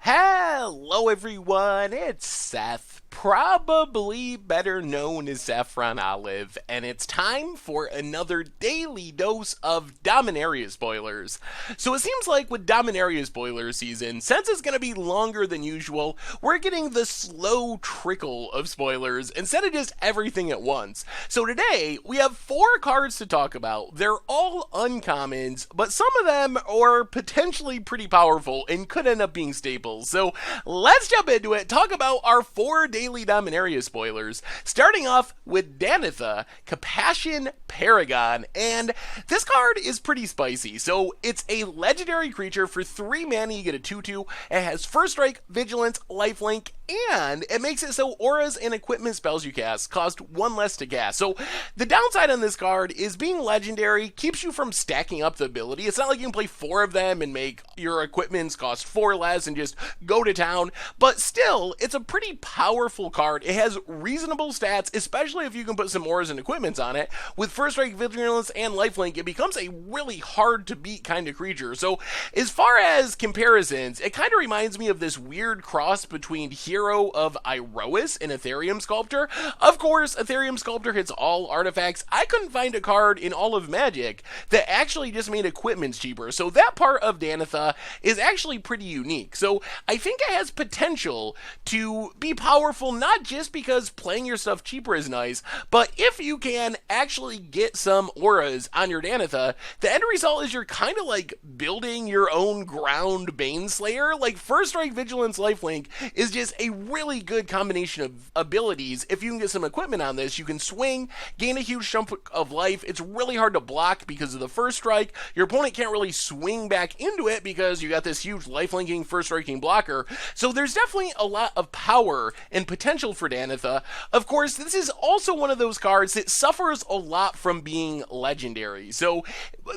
Hello everyone, it's Seth, probably better known as Saffron Olive, and it's time for another daily dose of Dominaria spoilers. So it seems like with Dominaria spoiler season, since it's going to be longer than usual, we're getting the slow trickle of spoilers instead of just everything at once. So today, we have 4 cards to talk about. They're all uncommons, but some of them are potentially pretty powerful and could end up being staples. So let's jump into it, talk about our 4 daily Dominaria spoilers, starting off with Danitha, Compassion Paragon, and this card is pretty spicy. So it's a legendary creature for 3 mana, you get a 2/2, it has First Strike, Vigilance, Lifelink, and it makes it so auras and equipment spells you cast cost 1 less to cast. So the downside on this card is being legendary keeps you from stacking up the ability. It's not like you can play 4 of them and make your equipments cost 4 less and just go to town, but still, it's a pretty powerful card. It has reasonable stats, especially if you can put some auras and equipments on it. With First Strike, Vigilance, and Lifelink, it becomes a really hard to beat kind of creature. So as far as comparisons, it kind of reminds me of this weird cross between Hero of Iroas and Ethereum Sculptor. Of course, Ethereum Sculptor hits all artifacts. I couldn't find a card in all of Magic that actually just made equipments cheaper. So that part of Danitha is actually pretty unique. So I think it has potential to be powerful, not just because playing your stuff cheaper is nice, but if you can actually get some auras on your Danitha, the end result is you're kind of like building your own ground Baneslayer. Like First Strike, Vigilance, Lifelink is just a really good combination of abilities. If you can get some equipment on this, you can swing, gain a huge chunk of life. It's really hard to block because of the First Strike. Your opponent can't really swing back into it because you got this huge lifelinking, First Striking blocker. So there's definitely a lot of power and potential for Danitha. Of course, this is also one of those cards that suffers a lot from being legendary. So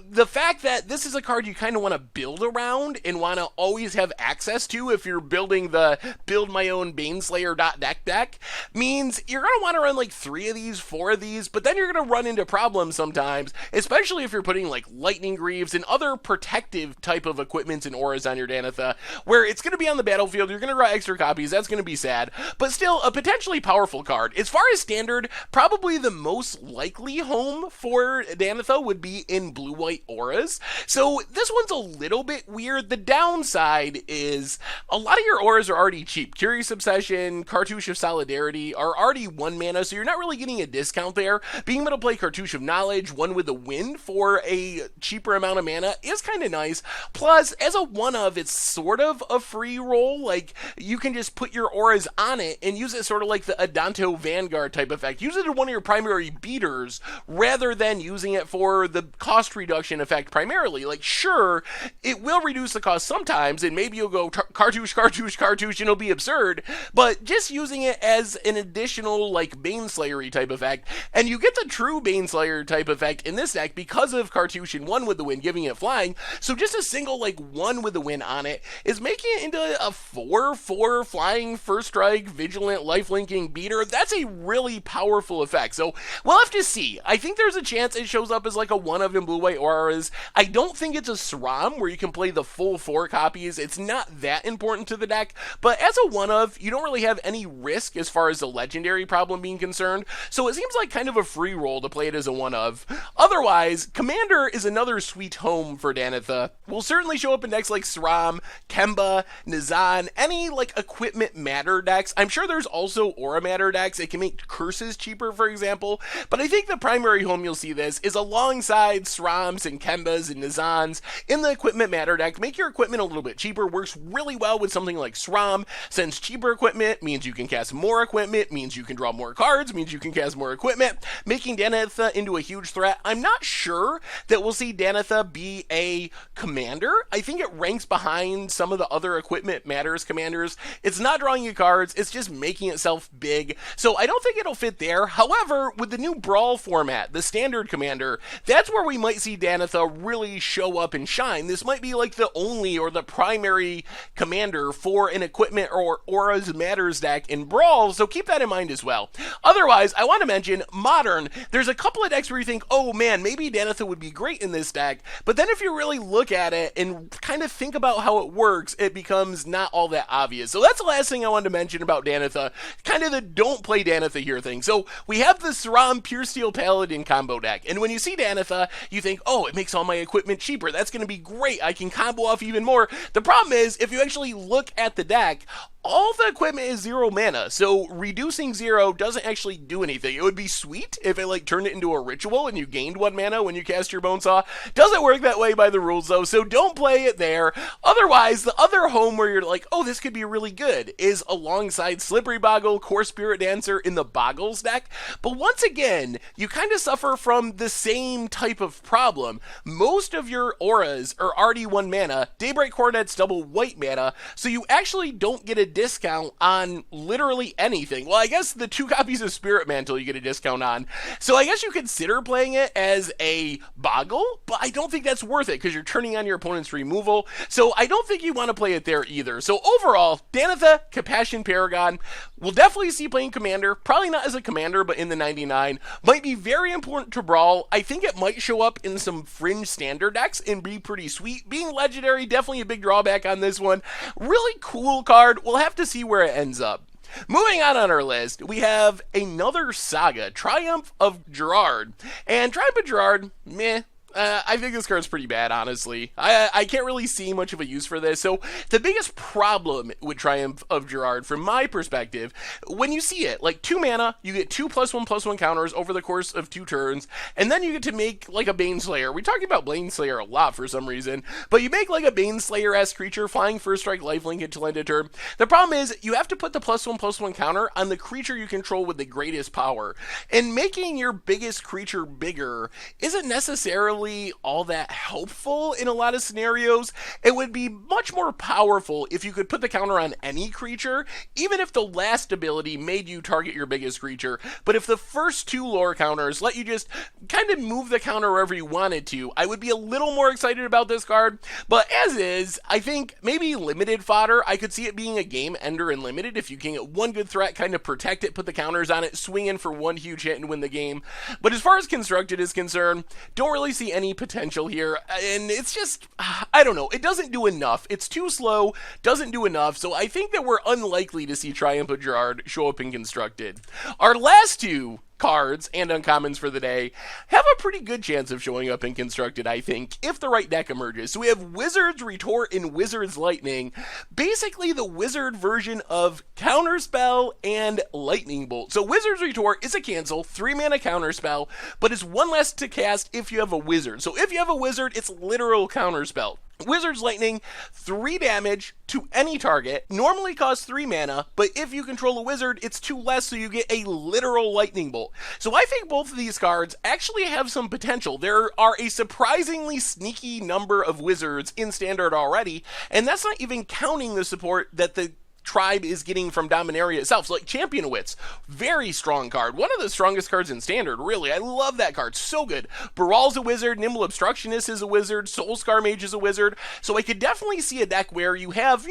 the fact that this is a card you kind of want to build around and want to always have access to if you're building the build my own Baneslayer deck means you're going to want to run like 3 of these, 4 of these, but then you're going to run into problems sometimes, especially if you're putting like Lightning Greaves and other protective type of equipments and auras on your Danitha, where it's going to be on the battlefield, you're going to draw extra copies, that's going to be sad, but still a potentially powerful card. As far as standard, probably the most likely home for Danitha would be in blue-white auras. So this one's a little bit weird. The downside is a lot of your auras are already cheap. Curious Obsession, Cartouche of Solidarity are already 1 mana, so you're not really getting a discount there. Being able to play Cartouche of Knowledge, One with the Wind for a cheaper amount of mana is kind of nice. Plus, as a one-of, it's sort of a free roll. Like, you can just put your auras on it and use it sort of like the Adanto Vanguard type effect. Use it as one of your primary beaters rather than using it for the cost reduction effect primarily. Like, sure, it will reduce the cost sometimes, and maybe you'll go Cartouche, and it'll be absurd, but just using it as an additional, like, Baneslayer type effect, and you get the true Baneslayer type effect in this deck because of Cartouche and One with the Wind giving it flying, so just a single, like, One with the Wind on it is making it into a 4/4 flying First Strike, Vigilant, Lifelinking beater. That's a really powerful effect, so we'll have to see. I think there's a chance it shows up as like a one-of in blue-white auras. I don't think it's a SRAM where you can play the full 4 copies. It's not that important to the deck, but as a one-of, you don't really have any risk as far as the legendary problem being concerned, so it seems like kind of a free roll to play it as a one-of. Otherwise, Commander is another sweet home for Danitha. Will certainly show up in decks like SRAM, Kemba, Nizan, any like equipment matter decks. I'm sure there's also aura matter decks. It can make curses cheaper, for example, but I think the primary home you'll see this is alongside SRAMs and Kembas and Nizans in the equipment matter deck. Make your equipment a little bit cheaper. Works really well with something like SRAM, since cheaper equipment means you can cast more equipment, means you can draw more cards, means you can cast more equipment, making Danitha into a huge threat. I'm not sure that we'll see Danitha be a commander. I think it ranks behind some of the other equipment matters commanders. It's not drawing you cards, it's just making itself big, so I don't think it'll fit there. However, with the new Brawl format, the standard commander, that's where we might see Danitha really show up and shine. This might be like the only or the primary commander for an equipment or auras matters deck in Brawl, so keep that in mind as well. Otherwise, I want to mention Modern. There's a couple of decks where you think, oh man, maybe Danitha would be great in this deck, but then if you really look at it and kind of think about how it works, it becomes not all that obvious. So that's the last thing I wanted to mention about Danitha, kind of the don't play Danitha here thing. So we have the Saram Pure Steel Paladin combo deck, and when you see Danitha, you think, oh, it makes all my equipment cheaper. That's going to be great. I can combo off even more. The problem is, if you actually look at the deck, all the equipment is 0 mana, so reducing 0 doesn't actually do anything. It would be sweet if it turned it into a ritual and you gained 1 mana when you cast your Bonesaw. Doesn't work that way by the rules though, so don't play it there. Otherwise, the other home where you're like, oh, this could be really good is alongside Slippery Boggle, Core Spirit Dancer in the Boggles deck. But once again, you kind of suffer from the same type of problem. Most of your auras are already 1 mana. Daybreak Coronet's double white mana, so you actually don't get a discount on literally anything. Well, I guess the 2 copies of Spirit Mantle you get a discount on. So I guess you consider playing it as a Boggle, but I don't think that's worth it because you're turning on your opponent's removal. So I don't think you want to play it there either. So overall, Danitha, Compassion Paragon, we'll definitely see playing Commander. Probably not as a Commander, but in the 99. Might be very important to Brawl. I think it might show up in some fringe standard decks and be pretty sweet. Being Legendary, definitely a big drawback on this one. Really cool card. We'll have to see where it ends up. Moving on our list, we have another saga, Triumph of Gerard. And Triumph of Gerard, meh. I think this card's pretty bad, honestly. I can't really see much of a use for this. So the biggest problem with Triumph of Gerard, from my perspective, when you see it, 2 mana, you get 2 +1/+1 counters over the course of 2 turns, and then you get to make a Baneslayer. We're talking about Baneslayer a lot for some reason, but you make a Baneslayer-esque creature, flying first strike, lifelink until end of turn. The problem is, you have to put the +1/+1 counter on the creature you control with the greatest power. And making your biggest creature bigger isn't necessarily all that helpful in a lot of scenarios. It would be much more powerful if you could put the counter on any creature, even if the last ability made you target your biggest creature. But if the first 2 lore counters let you just kind of move the counter wherever you wanted to, I would be a little more excited about this card. But as is, I think maybe limited fodder. I could see it being a game ender in limited if you can get 1 good threat, kind of protect it, put the counters on it, swing in for 1 huge hit and win the game. But as far as constructed is concerned, don't really see any potential here, and it's just, I don't know, it doesn't do enough. It's too slow, doesn't do enough, so I think that we're unlikely to see Triumph of Gerard show up in constructed. Our last 2 cards and uncommons for the day have a pretty good chance of showing up in constructed, I think, if the right deck emerges. So we have Wizard's Retort and Wizard's Lightning, basically the wizard version of Counterspell and Lightning Bolt. So Wizard's Retort is a cancel, 3 mana counterspell, but it's 1 less to cast if you have a wizard. So if you have a wizard, it's literal counterspell. Wizard's Lightning, 3 damage to any target, normally costs 3 mana, but if you control a wizard, it's 2 less, so you get a literal Lightning Bolt. So I think both of these cards actually have some potential. There are a surprisingly sneaky number of wizards in Standard already, and that's not even counting the support that the tribe is getting from Dominaria itself. So Champion of Wits, very strong card. One of the strongest cards in Standard, really. I love that card. So good. Baral's a wizard. Nimble Obstructionist is a wizard. Soulscar Mage is a wizard. So I could definitely see a deck where you have,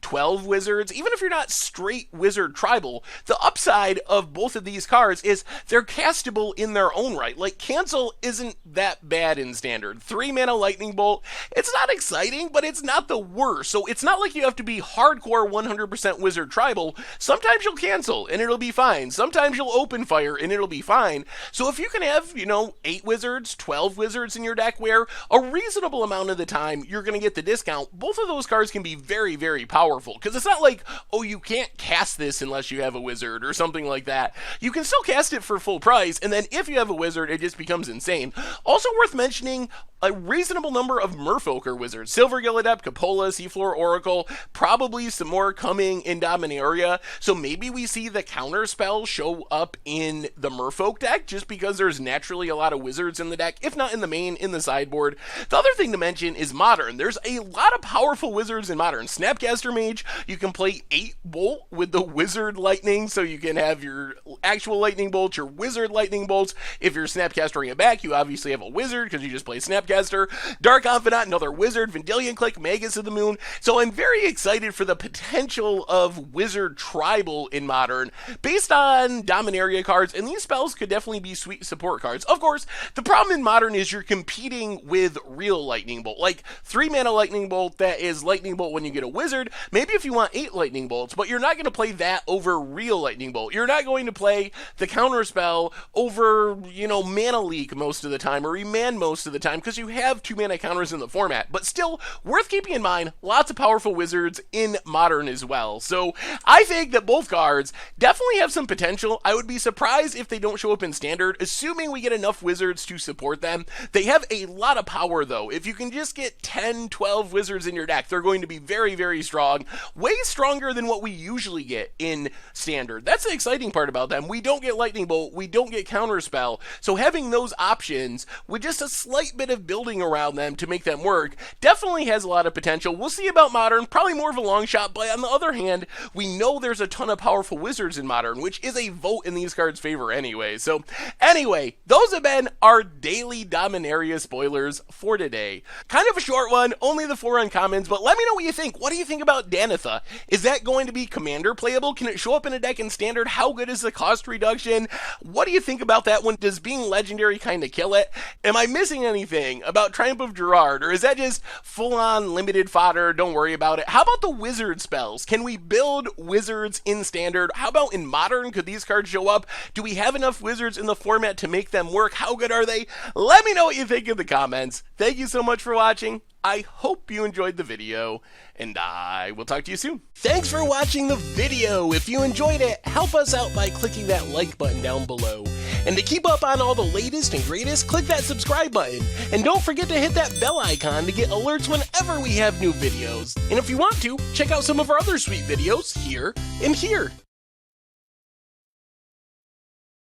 12 wizards. Even if you're not straight wizard tribal, the upside of both of these cards is they're castable in their own right. Cancel isn't that bad in Standard. 3 mana Lightning Bolt. It's not exciting, but it's not the worst. So it's not like you have to be hardcore 100% wizard tribal. Sometimes you'll cancel and it'll be fine. Sometimes you'll open fire and it'll be fine. So if you can have, 8 wizards, 12 wizards in your deck where a reasonable amount of the time you're going to get the discount, both of those cards can be very, very powerful. Because it's not like, oh, you can't cast this unless you have a wizard or something like that. You can still cast it for full price, and then if you have a wizard, it just becomes insane. Also worth mentioning, a reasonable number of Merfolk wizards. Silvergill Adept, Capola, Seafloor Oracle, probably some more coming in Dominaria. So maybe we see the counter spell show up in the Merfolk deck just because there's naturally a lot of wizards in the deck, if not in the main, in the sideboard. The other thing to mention is Modern. There's a lot of powerful wizards in Modern. Snapcaster Mage, you can play 8 Bolt with the Wizard Lightning, so you can have your actual Lightning Bolts, your Wizard Lightning Bolts. If you're Snapcastering it back, you obviously have a wizard because you just play Snapcaster Swordcaster, Dark Confidant, another Wizard, Vendilion Click, Magus of the Moon. So I'm very excited for the potential of Wizard Tribal in Modern, based on Dominaria cards, and these spells could definitely be sweet support cards. Of course, the problem in Modern is you're competing with real Lightning Bolt, like 3-mana Lightning Bolt that is Lightning Bolt when you get a Wizard. Maybe if you want 8 Lightning Bolts, but you're not going to play that over real Lightning Bolt. You're not going to play the counter spell over, Mana Leak most of the time, or Remand most of the time, because you have 2-mana counters in the format. But still, worth keeping in mind, lots of powerful Wizards in Modern as well. So I think that both cards definitely have some potential. I would be surprised if they don't show up in Standard, assuming we get enough Wizards to support them. They have a lot of power, though. If you can just get 10, 12 Wizards in your deck, they're going to be very, very strong. Way stronger than what we usually get in Standard. That's the exciting part about them. We don't get Lightning Bolt, we don't get Counterspell, so having those options with just a slight bit of building around them to make them work definitely has a lot of potential. We'll see about Modern, probably more of a long shot, but on the other hand, we know there's a ton of powerful Wizards in Modern, which is a vote in these cards' favor anyway. So anyway, those have been our daily Dominaria spoilers for today. Kind of a short one, only the 4 uncommons, but let me know what you think. What do you think about Danitha? Is that going to be Commander playable? Can it show up in a deck in Standard? How good is the cost reduction? What do you think about that one? Does being legendary kind of kill it? Am I missing anything about Triumph of Gerard, or is that just full-on limited fodder? Don't worry about it. How about the Wizard spells? Can we build Wizards in Standard? How about in Modern? Could these cards show up? Do we have enough Wizards in the format to make them work? How good are they? Let me know what you think in the comments. Thank you so much for watching. I hope you enjoyed the video, and I will talk to you soon. Thanks for watching the video. If you enjoyed it, help us out by clicking that like button down below. And to keep up on all the latest and greatest, click that subscribe button. And don't forget to hit that bell icon to get alerts whenever we have new videos. And if you want to, check out some of our other sweet videos here and here.